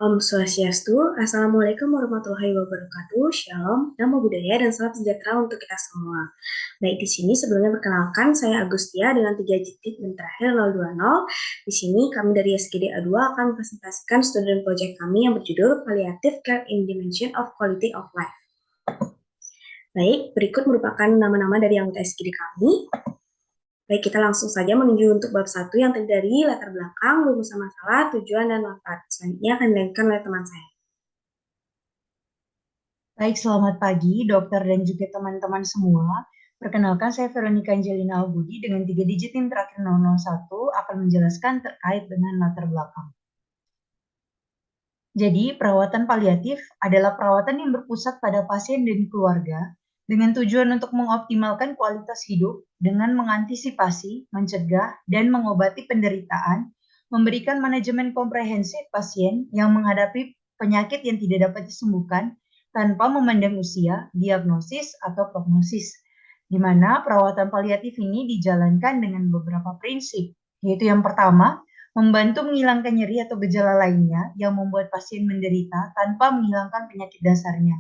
Om Swastiastu, Assalamualaikum warahmatullahi wabarakatuh, Shalom, Namo Buddhaya, dan salam sejahtera untuk kita semua. Baik, di sini sebelumnya perkenalkan, saya Agustia dengan 3 titik dan terakhir 020. Di sini kami dari SGD A2 akan mempresentasikan student project kami yang berjudul Palliative Care in Dimension of Quality of Life. Baik, berikut merupakan nama-nama dari anggota SGD kami. Baik, kita langsung saja menuju untuk bab 1 yang terdiri dari latar belakang, rumusan masalah, tujuan, dan manfaat. Selanjutnya akan dilanjutkan oleh teman saya. Baik, selamat pagi dokter dan juga teman-teman semua. Perkenalkan saya Veronica Angelina Albudi dengan 3 digit NIM terakhir 001 akan menjelaskan terkait dengan latar belakang. Jadi, perawatan paliatif adalah perawatan yang berpusat pada pasien dan keluarga dengan tujuan untuk mengoptimalkan kualitas hidup dengan mengantisipasi, mencegah, dan mengobati penderitaan, memberikan manajemen komprehensif pasien yang menghadapi penyakit yang tidak dapat disembuhkan tanpa memandang usia, diagnosis, atau prognosis, di mana perawatan paliatif ini dijalankan dengan beberapa prinsip, yaitu yang pertama, membantu menghilangkan nyeri atau gejala lainnya yang membuat pasien menderita tanpa menghilangkan penyakit dasarnya.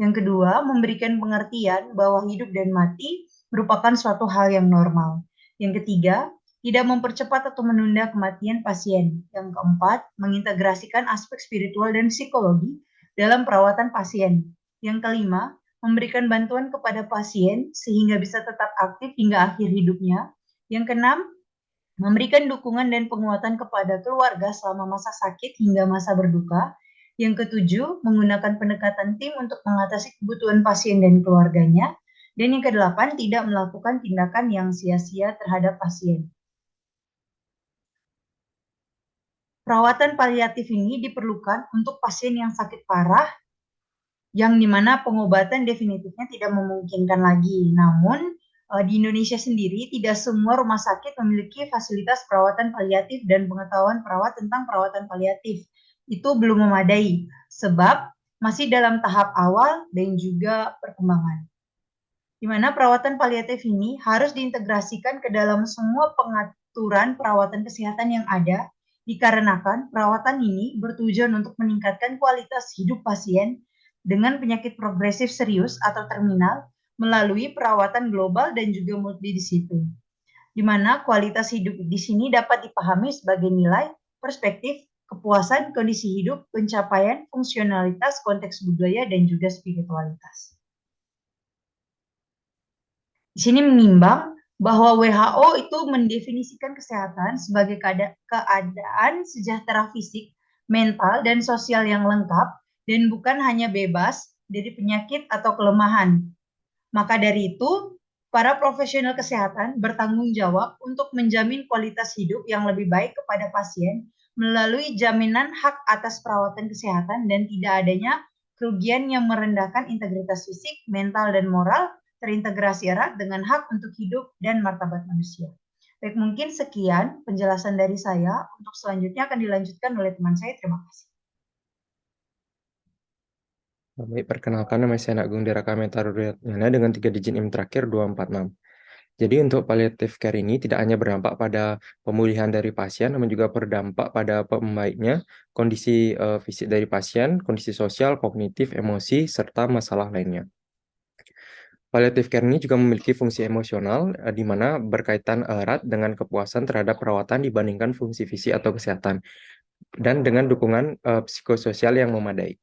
Yang kedua, memberikan pengertian bahwa hidup dan mati merupakan suatu hal yang normal. Yang ketiga, tidak mempercepat atau menunda kematian pasien. Yang keempat, mengintegrasikan aspek spiritual dan psikologi dalam perawatan pasien. Yang kelima, memberikan bantuan kepada pasien sehingga bisa tetap aktif hingga akhir hidupnya. Yang keenam, memberikan dukungan dan penguatan kepada keluarga selama masa sakit hingga masa berduka. Yang ketujuh, menggunakan pendekatan tim untuk mengatasi kebutuhan pasien dan keluarganya. Dan yang kedelapan, tidak melakukan tindakan yang sia-sia terhadap pasien. Perawatan paliatif ini diperlukan untuk pasien yang sakit parah, yang dimana pengobatan definitifnya tidak memungkinkan lagi. Namun, di Indonesia sendiri tidak semua rumah sakit memiliki fasilitas perawatan paliatif dan pengetahuan perawat tentang perawatan paliatif. Itu belum memadai, sebab masih dalam tahap awal dan juga perkembangan. Di mana perawatan paliatif ini harus diintegrasikan ke dalam semua pengaturan perawatan kesehatan yang ada, dikarenakan perawatan ini bertujuan untuk meningkatkan kualitas hidup pasien dengan penyakit progresif serius atau terminal melalui perawatan global dan juga multidisiplin, di mana kualitas hidup di sini dapat dipahami sebagai nilai, perspektif, kepuasan, kondisi hidup, pencapaian, fungsionalitas, konteks budaya, dan juga spiritualitas. Di sini menimbang bahwa WHO itu mendefinisikan kesehatan sebagai keadaan sejahtera fisik, mental, dan sosial yang lengkap, dan bukan hanya bebas dari penyakit atau kelemahan. Maka dari itu, para profesional kesehatan bertanggung jawab untuk menjamin kualitas hidup yang lebih baik kepada pasien melalui jaminan hak atas perawatan kesehatan dan tidak adanya kerugian yang merendahkan integritas fisik, mental, dan moral, terintegrasi erat dengan hak untuk hidup dan martabat manusia. Baik, mungkin sekian penjelasan dari saya. Untuk selanjutnya akan dilanjutkan oleh teman saya. Terima kasih. Baik, perkenalkan nama saya Agung Diraka Metaruryatnyana dengan 3 digit NIM terakhir 246. Jadi untuk palliative care ini tidak hanya berdampak pada pemulihan dari pasien, namun juga berdampak pada membaiknya kondisi fisik dari pasien, kondisi sosial, kognitif, emosi, serta masalah lainnya. Palliative care ini juga memiliki fungsi emosional, di mana berkaitan erat dengan kepuasan terhadap perawatan dibandingkan fungsi fisik atau kesehatan, dan dengan dukungan psikososial yang memadai.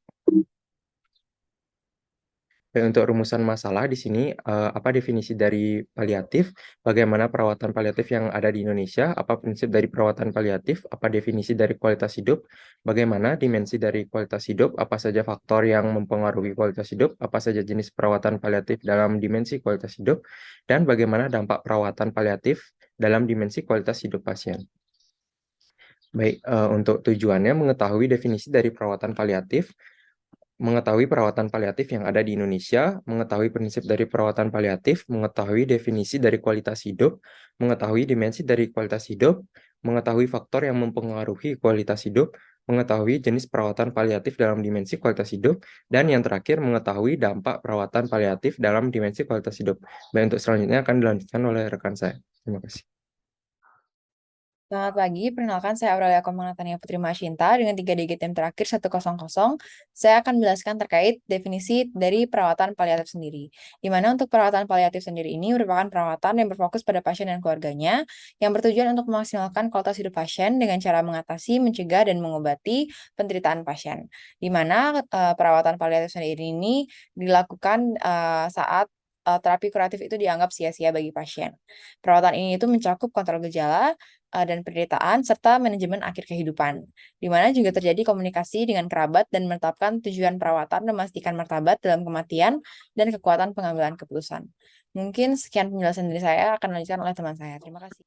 Dan untuk rumusan masalah di sini, apa definisi dari paliatif, bagaimana perawatan paliatif yang ada di Indonesia, apa prinsip dari perawatan paliatif, apa definisi dari kualitas hidup, bagaimana dimensi dari kualitas hidup, apa saja faktor yang mempengaruhi kualitas hidup, apa saja jenis perawatan paliatif dalam dimensi kualitas hidup, dan bagaimana dampak perawatan paliatif dalam dimensi kualitas hidup pasien. Baik, untuk tujuannya mengetahui definisi dari perawatan paliatif, mengetahui perawatan paliatif yang ada di Indonesia, mengetahui prinsip dari perawatan paliatif, mengetahui definisi dari kualitas hidup, mengetahui dimensi dari kualitas hidup, mengetahui faktor yang mempengaruhi kualitas hidup, mengetahui jenis perawatan paliatif dalam dimensi kualitas hidup, dan yang terakhir mengetahui dampak perawatan paliatif dalam dimensi kualitas hidup. Baik, untuk selanjutnya akan dilanjutkan oleh rekan saya. Terima kasih. Selamat pagi, perkenalkan saya Aurelia Komanatania Putri Mashinta dengan 3 digit yang terakhir 100. Saya akan menjelaskan terkait definisi dari perawatan paliatif sendiri. Di mana untuk perawatan paliatif sendiri ini merupakan perawatan yang berfokus pada pasien dan keluarganya yang bertujuan untuk memaksimalkan kualitas hidup pasien dengan cara mengatasi, mencegah, dan mengobati penderitaan pasien. Di mana perawatan paliatif sendiri ini dilakukan saat terapi kuratif itu dianggap sia-sia bagi pasien. Perawatan ini itu mencakup kontrol gejala, dan penderitaan, serta manajemen akhir kehidupan, di mana juga terjadi komunikasi dengan kerabat dan menetapkan tujuan perawatan memastikan martabat dalam kematian dan kekuatan pengambilan keputusan. Mungkin sekian penjelasan dari saya, akan dilanjutkan oleh teman saya. Terima kasih.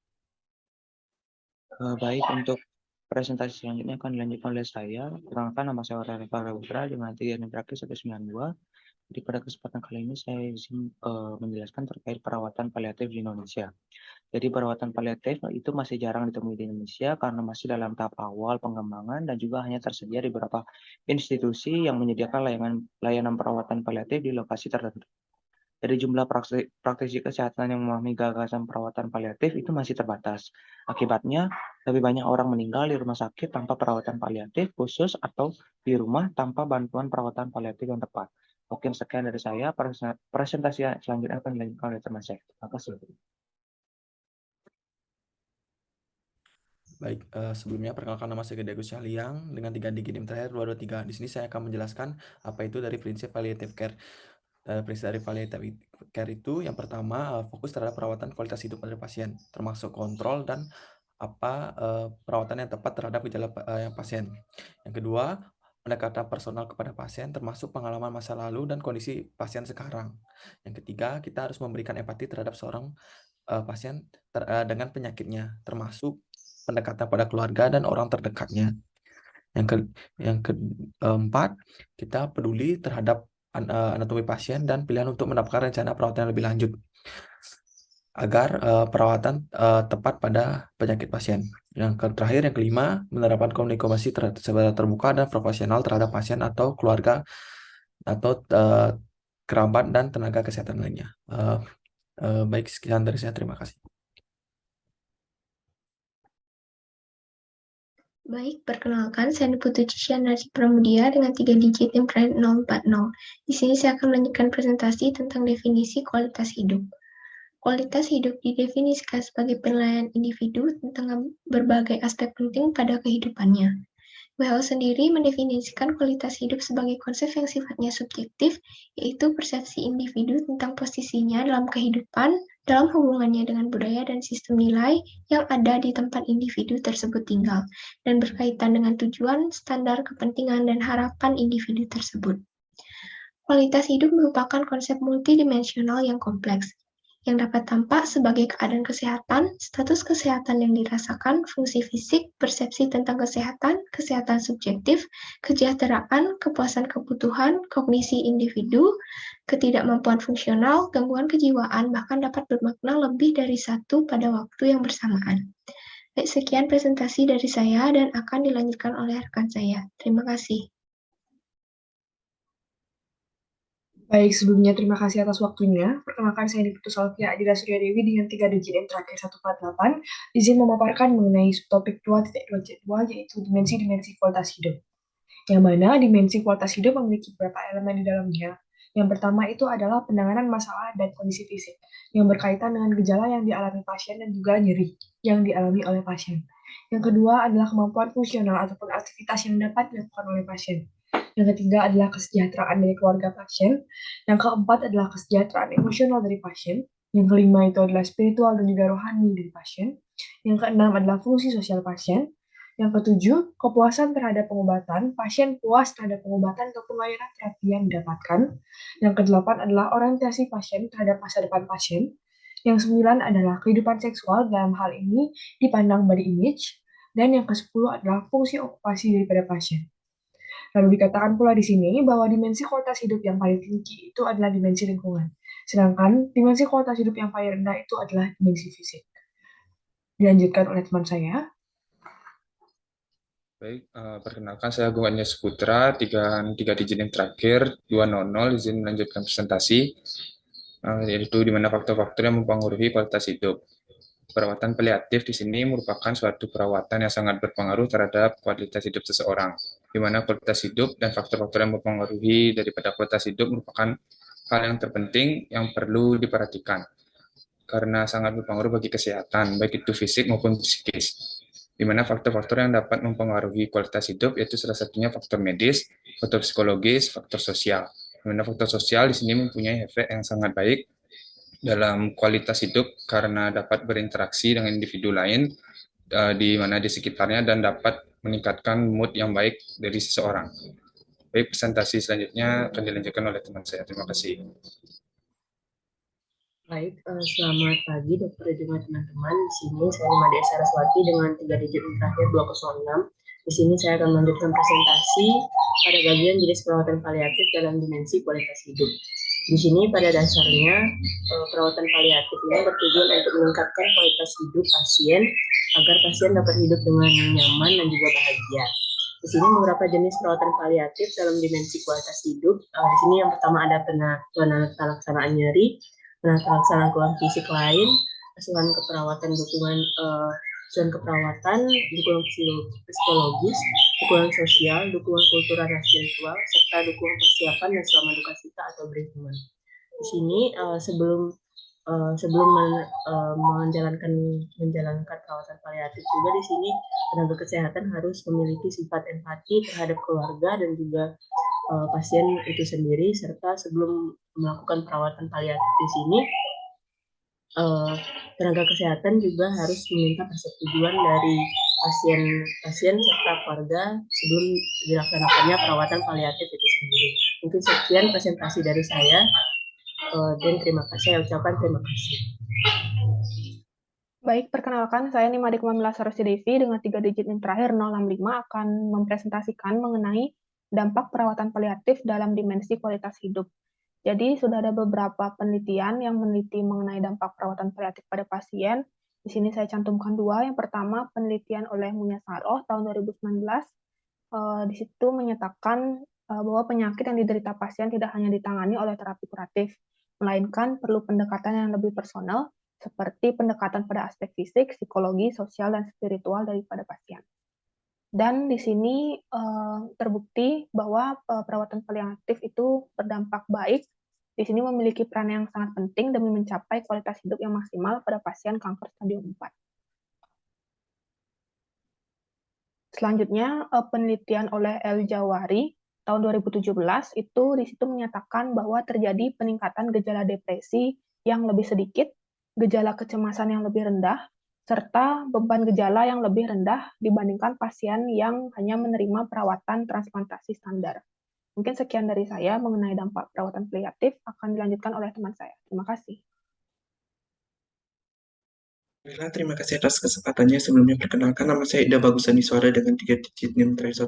Baik, untuk presentasi selanjutnya akan dilanjutkan oleh saya. Perkenalkan, nama saya Aurelia Putra dengan 3 yang terakhir 192. Jadi pada kesempatan kali ini saya izin menjelaskan terkait perawatan paliatif di Indonesia. Jadi perawatan paliatif itu masih jarang ditemui di Indonesia karena masih dalam tahap awal pengembangan dan juga hanya tersedia di beberapa institusi yang menyediakan layanan perawatan paliatif di lokasi tertentu. Jadi jumlah praktisi kesehatan yang memahami gagasan perawatan paliatif itu masih terbatas. Akibatnya, lebih banyak orang meninggal di rumah sakit tanpa perawatan paliatif khusus atau di rumah tanpa bantuan perawatan paliatif yang tepat. Mungkin sekian dari saya, presentasi selanjutnya akan dilanjutkan oleh teman saya. Terima kasih. Baik, sebelumnya perkenalkan nama saya Gede Agus Syahliang dengan 3 digit NIM terakhir 223. Di sini saya akan menjelaskan apa itu dari prinsip palliative care. Prinsip dari palliative care itu yang pertama fokus terhadap perawatan kualitas hidup pada pasien, termasuk kontrol dan perawatan yang tepat terhadap gejala yang pasien. Yang kedua, pendekatan personal kepada pasien termasuk pengalaman masa lalu dan kondisi pasien sekarang. Yang ketiga, kita harus memberikan empati terhadap seorang pasien dengan penyakitnya, termasuk pendekatan pada keluarga dan orang terdekatnya. Yang keempat, kita peduli terhadap anatomi pasien dan pilihan untuk mendapatkan rencana perawatan yang lebih lanjut agar perawatan tepat pada penyakit pasien. Yang terakhir, yang kelima, menerapkan komunikasi terbuka dan profesional terhadap pasien atau keluarga atau kerabat dan tenaga kesehatan lainnya. Baik, sekian dari saya. Terima kasih. Baik, perkenalkan, saya Putu Cisyanarsi Pramudia dengan 3 digit yang terakhir 040. Di sini saya akan melanjutkan presentasi tentang definisi kualitas hidup. Kualitas hidup didefinisikan sebagai penilaian individu tentang berbagai aspek penting pada kehidupannya. WHO sendiri mendefinisikan kualitas hidup sebagai konsep yang sifatnya subjektif, yaitu persepsi individu tentang posisinya dalam kehidupan, dalam hubungannya dengan budaya dan sistem nilai yang ada di tempat individu tersebut tinggal, dan berkaitan dengan tujuan, standar, kepentingan, dan harapan individu tersebut. Kualitas hidup merupakan konsep multidimensional yang kompleks, yang dapat tampak sebagai keadaan kesehatan, status kesehatan yang dirasakan, fungsi fisik, persepsi tentang kesehatan, kesehatan subjektif, kesejahteraan, kepuasan kebutuhan, kognisi individu, ketidakmampuan fungsional, gangguan kejiwaan, bahkan dapat bermakna lebih dari satu pada waktu yang bersamaan. Baik, sekian presentasi dari saya dan akan dilanjutkan oleh rekan saya. Terima kasih. Baik, sebelumnya terima kasih atas waktunya. Perkenalkan saya Putu Salvia Adila Surya Dewi dengan 3 digit yang terakhir 148. Izin memaparkan mengenai subtopik 2.2.2 yaitu dimensi-dimensi kualitas hidup. Yang mana dimensi kualitas hidup memiliki beberapa elemen di dalamnya. Yang pertama itu adalah penanganan masalah dan kondisi fisik yang berkaitan dengan gejala yang dialami pasien dan juga nyeri yang dialami oleh pasien. Yang kedua adalah kemampuan fungsional ataupun aktivitas yang dapat dilakukan oleh pasien. Yang ketiga adalah kesejahteraan dari keluarga pasien. Yang keempat adalah kesejahteraan emosional dari pasien. Yang kelima itu adalah spiritual dan juga rohani dari pasien. Yang keenam adalah fungsi sosial pasien. Yang ketujuh, kepuasan terhadap pengobatan. Pasien puas terhadap pengobatan ataupun layanan terapi yang didapatkan. Yang kedelapan adalah orientasi pasien terhadap masa depan pasien. Yang sembilan adalah kehidupan seksual, dalam hal ini dipandang body image. Dan yang ke-10 adalah fungsi okupasi daripada pasien. Lalu dikatakan pula di sini bahwa dimensi kualitas hidup yang paling tinggi itu adalah dimensi lingkungan. Sedangkan dimensi kualitas hidup yang paling rendah itu adalah dimensi fisik. Dilanjutkan oleh teman saya. Baik, perkenalkan saya Agung Anyas Putra, 3 digit yang terakhir, 200, izin melanjutkan presentasi, yaitu di mana faktor-faktor yang mempengaruhi kualitas hidup. Perawatan paliatif di sini merupakan suatu perawatan yang sangat berpengaruh terhadap kualitas hidup seseorang, di mana kualitas hidup dan faktor-faktor yang mempengaruhi daripada kualitas hidup merupakan hal yang terpenting yang perlu diperhatikan, karena sangat berpengaruh bagi kesehatan, baik itu fisik maupun psikis. Di mana faktor-faktor yang dapat mempengaruhi kualitas hidup yaitu salah satunya faktor medis, faktor psikologis, faktor sosial. Di mana faktor sosial di sini mempunyai efek yang sangat baik dalam kualitas hidup karena dapat berinteraksi dengan individu lain di mana di sekitarnya dan dapat meningkatkan mood yang baik dari seseorang. Baik, presentasi selanjutnya akan dilanjutkan oleh teman saya. Terima kasih. Baik, selamat pagi Dokter dan juga teman-teman. Di sini saya Madya Saraswati dengan 3 digit terakhir 206. Di sini saya akan melanjutkan presentasi pada bagian jenis perawatan paliatif dalam dimensi kualitas hidup. Di sini pada dasarnya perawatan paliatif ini bertujuan untuk meningkatkan kualitas hidup pasien agar pasien dapat hidup dengan nyaman dan juga bahagia. Di sini beberapa jenis perawatan paliatif dalam dimensi kualitas hidup. Di sini yang pertama ada penata laksanaan nyeri, penata laksanaan keluhan fisik lain, asuhan keperawatan dukungan dukungan psikologis, dukungan sosial, dukungan kultural dan spiritual, serta dukungan persiapan dan selama duka cita atau berehavement. Di sini sebelum menjalankan perawatan paliatif juga di sini tenaga kesehatan harus memiliki sifat empati terhadap keluarga dan juga pasien itu sendiri, serta sebelum melakukan perawatan paliatif di sini tenaga kesehatan juga harus meminta persetujuan dari pasien serta keluarga sebelum dilaksanakannya perawatan paliatif itu sendiri. Mungkin sekian presentasi dari saya. Dan terima kasih, saya ucapkan terima kasih. Baik, perkenalkan saya Nimade Kumamila Sarasya Devi dengan 3 digit yang terakhir 065 akan mempresentasikan mengenai dampak perawatan paliatif dalam dimensi kualitas hidup. Jadi sudah ada beberapa penelitian yang meneliti mengenai dampak perawatan paliatif pada pasien. Di sini saya cantumkan 2. Yang pertama penelitian oleh Munya Saroh tahun 2019. Di situ menyatakan bahwa penyakit yang diderita pasien tidak hanya ditangani oleh terapi kuratif, melainkan perlu pendekatan yang lebih personal, seperti pendekatan pada aspek fisik, psikologi, sosial, dan spiritual daripada pasien. Dan di sini terbukti bahwa perawatan paliatif itu berdampak baik. Di sini memiliki peran yang sangat penting demi mencapai kualitas hidup yang maksimal pada pasien kanker stadium 4. Selanjutnya, penelitian oleh El Jawari tahun 2017 itu di situ menyatakan bahwa terjadi peningkatan gejala depresi yang lebih sedikit, gejala kecemasan yang lebih rendah, serta beban gejala yang lebih rendah dibandingkan pasien yang hanya menerima perawatan transplantasi standar. Mungkin sekian dari saya mengenai dampak perawatan paliatif, akan dilanjutkan oleh teman saya. Terima kasih. Terima kasih atas kesempatannya. Sebelumnya perkenalkan, nama saya Ida Bagusani Suara dengan 3 digit NIM 182.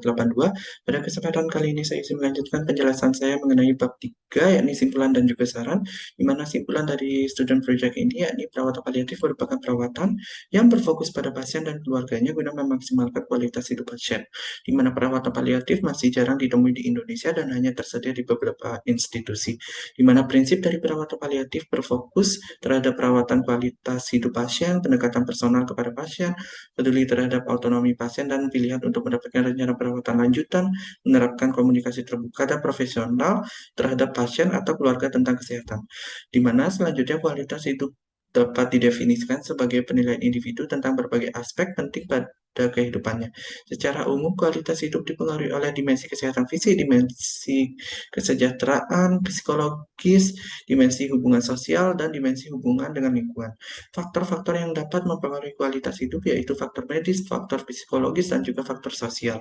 Pada kesempatan kali ini saya ingin melanjutkan penjelasan saya mengenai bab 3, yakni simpulan dan juga saran, di mana simpulan dari student project ini yakni perawatan paliatif merupakan perawatan yang berfokus pada pasien dan keluarganya guna memaksimalkan kualitas hidup pasien, di mana perawatan paliatif masih jarang ditemui di Indonesia dan hanya tersedia di beberapa institusi, di mana prinsip dari perawatan paliatif berfokus terhadap perawatan kualitas hidup pasien, pendekatan personal kepada pasien, peduli terhadap autonomi pasien, dan pilihan untuk mendapatkan rencana perawatan lanjutan, menerapkan komunikasi terbuka dan profesional terhadap pasien atau keluarga tentang kesehatan. Di mana selanjutnya kualitas hidup dapat didefinisikan sebagai penilaian individu tentang berbagai aspek penting pada kehidupannya. Secara umum, kualitas hidup dipengaruhi oleh dimensi kesehatan fisik, dimensi kesejahteraan, psikologis, dimensi hubungan sosial, dan dimensi hubungan dengan lingkungan. Faktor-faktor yang dapat mempengaruhi kualitas hidup yaitu faktor medis, faktor psikologis, dan juga faktor sosial.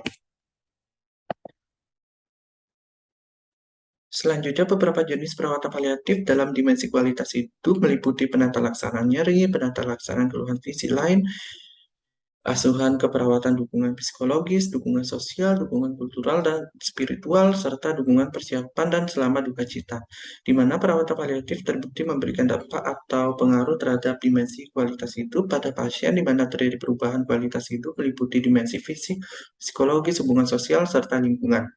Selanjutnya, beberapa jenis perawatan paliatif dalam dimensi kualitas hidup meliputi penata laksanaan nyeri, penata laksanaan keluhan fisik lain, asuhan keperawatan dukungan psikologis, dukungan sosial, dukungan kultural dan spiritual, serta dukungan persiapan dan selama duka cita, di mana perawatan paliatif terbukti memberikan dampak atau pengaruh terhadap dimensi kualitas hidup pada pasien, di mana terjadi perubahan kualitas hidup meliputi dimensi fisik, psikologis, hubungan sosial, serta lingkungan.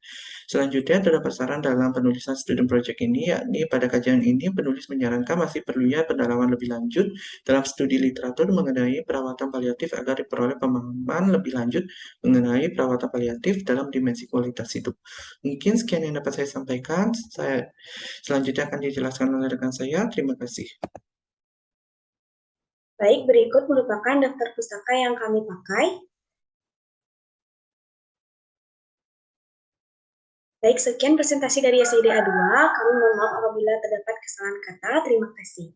Selanjutnya, terdapat saran dalam penulisan student project ini, yakni pada kajian ini penulis menyarankan masih perlunya pendalaman lebih lanjut dalam studi literatur mengenai perawatan paliatif agar diperoleh pemahaman lebih lanjut mengenai perawatan paliatif dalam dimensi kualitas hidup. Mungkin sekian yang dapat saya sampaikan. Selanjutnya akan dijelaskan oleh rekan saya. Terima kasih. Baik, berikut merupakan daftar pustaka yang kami pakai. Baik, sekian presentasi dari SIDA 2. Kami mohon maaf apabila terdapat kesalahan kata. Terima kasih.